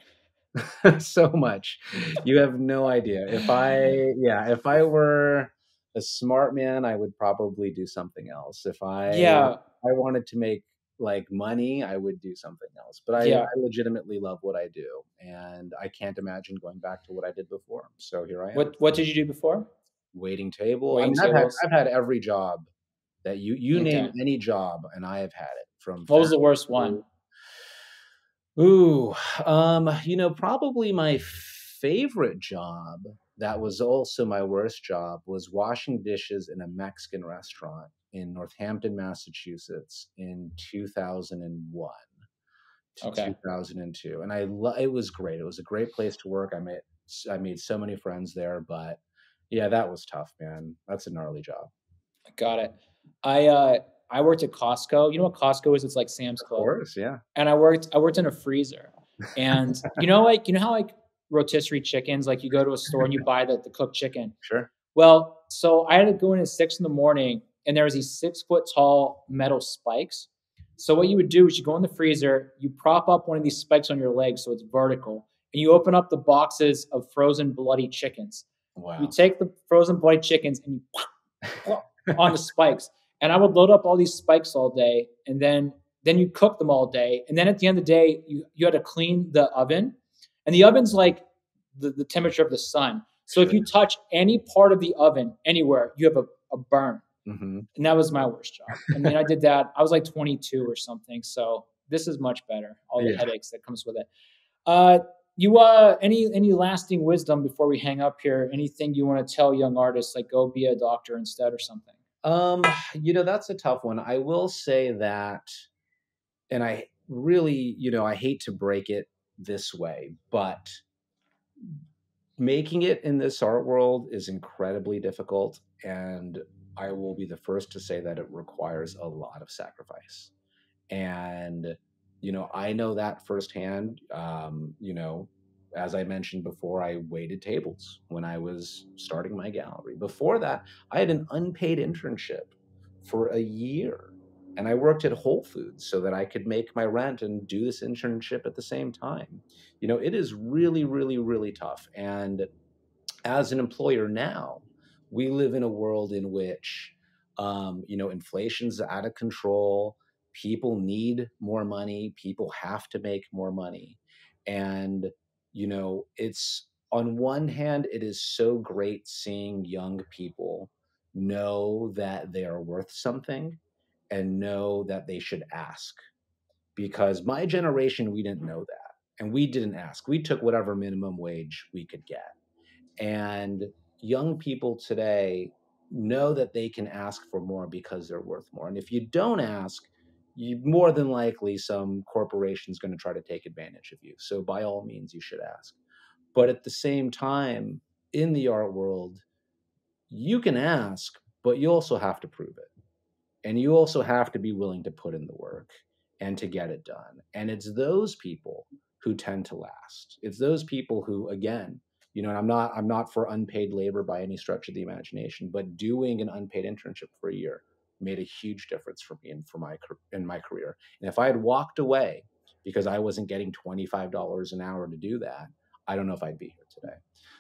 So much. You have no idea. If I were a smart man, I would probably do something else. If Yeah, I wanted to make like money, I would do something else. But I yeah. legitimately love what I do, and I can't imagine going back to what I did before. So here I am, What did you do before? waiting table. I Waiting mean, tables. I've had every job that you name Okay. any job, and I have had it from What was the worst factory. one? Ooh, probably my favorite job that was also my worst job was washing dishes in a Mexican restaurant in Northampton, Massachusetts in 2001 to Okay. 2002. And it was great. It was a great place to work. I made so many friends there, but yeah, that was tough, man. That's a gnarly job. Got it. I worked at Costco. You know what Costco is? It's like Sam's Of Club. course, yeah. And I worked in a freezer. And you know how like rotisserie chickens, like you go to a store and you buy the cooked chicken. Sure. Well, so I had to go in at 6 in the morning and there was these 6 foot tall metal spikes. So what you would do is you go in the freezer, you prop up one of these spikes on your leg so it's vertical, and you open up the boxes of frozen bloody chickens. You Wow. take the frozen bloody chickens and you on the spikes. And I would load up all these spikes all day, and then you cook them all day. And then at the end of the day, you had to clean the oven. And the oven's like the temperature of the sun. So if Sure. you touch any part of the oven anywhere, you have a burn. Hmm. And that was my worst job. I mean, I did that. I was like 22 or something. So this is much better. All the Yeah. headaches that comes with it. You any lasting wisdom before we hang up here? Anything you want to tell young artists, like go be a doctor instead or something? That's a tough one. I will say that, and I really, I hate to break it this way, but making it in this art world is incredibly difficult. And I will be the first to say that it requires a lot of sacrifice. And, I know that firsthand. As I mentioned before, I waited tables when I was starting my gallery. Before that, I had an unpaid internship for a year. And I worked at Whole Foods so that I could make my rent and do this internship at the same time. It is really, really, really tough. And as an employer now, we live in a world in which, inflation's out of control. People need more money. People have to make more money. And, it's on one hand, it is so great seeing young people know that they are worth something and know that they should ask. Because my generation, we didn't know that. And we didn't ask. We took whatever minimum wage we could get. And young people today know that they can ask for more because they're worth more. And if you don't ask, more than likely some corporation's going to try to take advantage of you. So by all means, you should ask. But at the same time, in the art world, you can ask, but you also have to prove it. And you also have to be willing to put in the work and to get it done. And it's those people who tend to last. It's those people who, again, you know, and I'm not for unpaid labor by any stretch of the imagination, but doing an unpaid internship for a year made a huge difference for me and in my career. And if I had walked away because I wasn't getting $25 an hour to do that, I don't know if I'd be here today.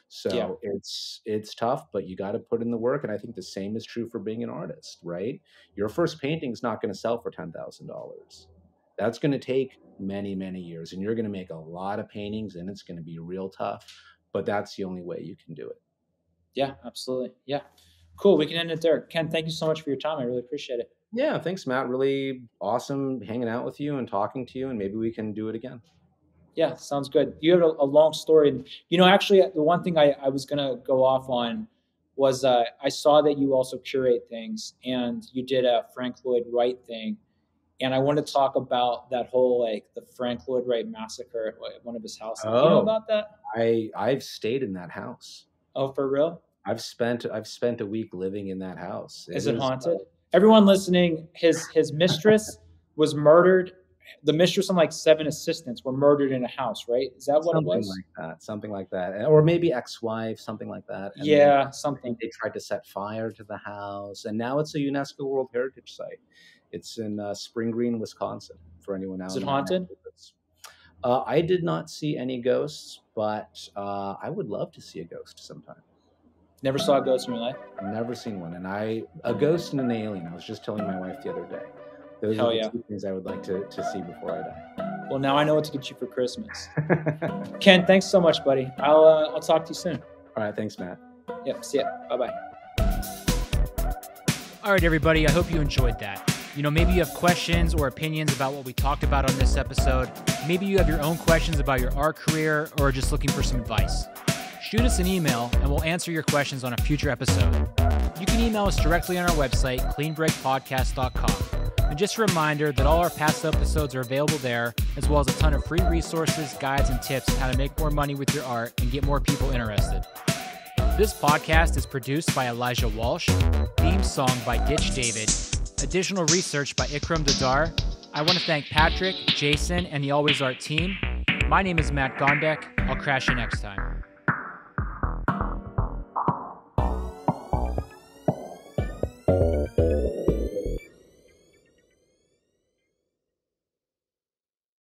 So it's tough, but you got to put in the work. And I think the same is true for being an artist, right? Your first painting is not going to sell for $10,000. That's going to take many, many years, and you're going to make a lot of paintings, and it's going to be real tough, but that's the only way you can do it. Yeah, absolutely. Yeah. Cool. We can end it there. Ken, thank you so much for your time. I really appreciate it. Yeah. Thanks, Matt. Really awesome hanging out with you and talking to you, and maybe we can do it again. Yeah, sounds good. You have a long story. You know, actually, the one thing I was going to go off on was I saw that you also curate things, and you did a Frank Lloyd Wright thing. And I want to talk about that whole, like, the Frank Lloyd Wright massacre at one of his houses. Oh, you know about that? I've stayed in that house. Oh, for real? I've spent a week living in that house. Is it haunted? Everyone listening, his mistress was murdered. The mistress and like 7 assistants were murdered in a house, right? Is that what it was? Something like that. Or maybe ex-wife, something like that. And yeah, something. They tried to set fire to the house, and now it's a UNESCO World Heritage Site. It's in Spring Green, Wisconsin, for anyone out. Is it haunted? I did not see any ghosts, but I would love to see a ghost sometime. Never saw a ghost in your life? I've never seen one. And a ghost and an alien, I was just telling my wife the other day. Those are the 2 things I would like to see before I die. Well, now I know what to get you for Christmas. Ken, thanks so much, buddy. I'll talk to you soon. All right. Thanks, Matt. Yep. See ya. Bye-bye. All right, everybody. I hope you enjoyed that. You know, maybe you have questions or opinions about what we talked about on this episode. Maybe you have your own questions about your art career or just looking for some advice. Shoot us an email and we'll answer your questions on a future episode. You can email us directly on our website, cleanbreakpodcast.com. And just a reminder that all our past episodes are available there, as well as a ton of free resources, guides, and tips on how to make more money with your art and get more people interested. This podcast is produced by Elijah Walsh, theme song by Ditch David, additional research by Ikram Dadar. I want to thank Patrick, Jason, and the Always Art team. My name is Matt Gondek. I'll crash you next time.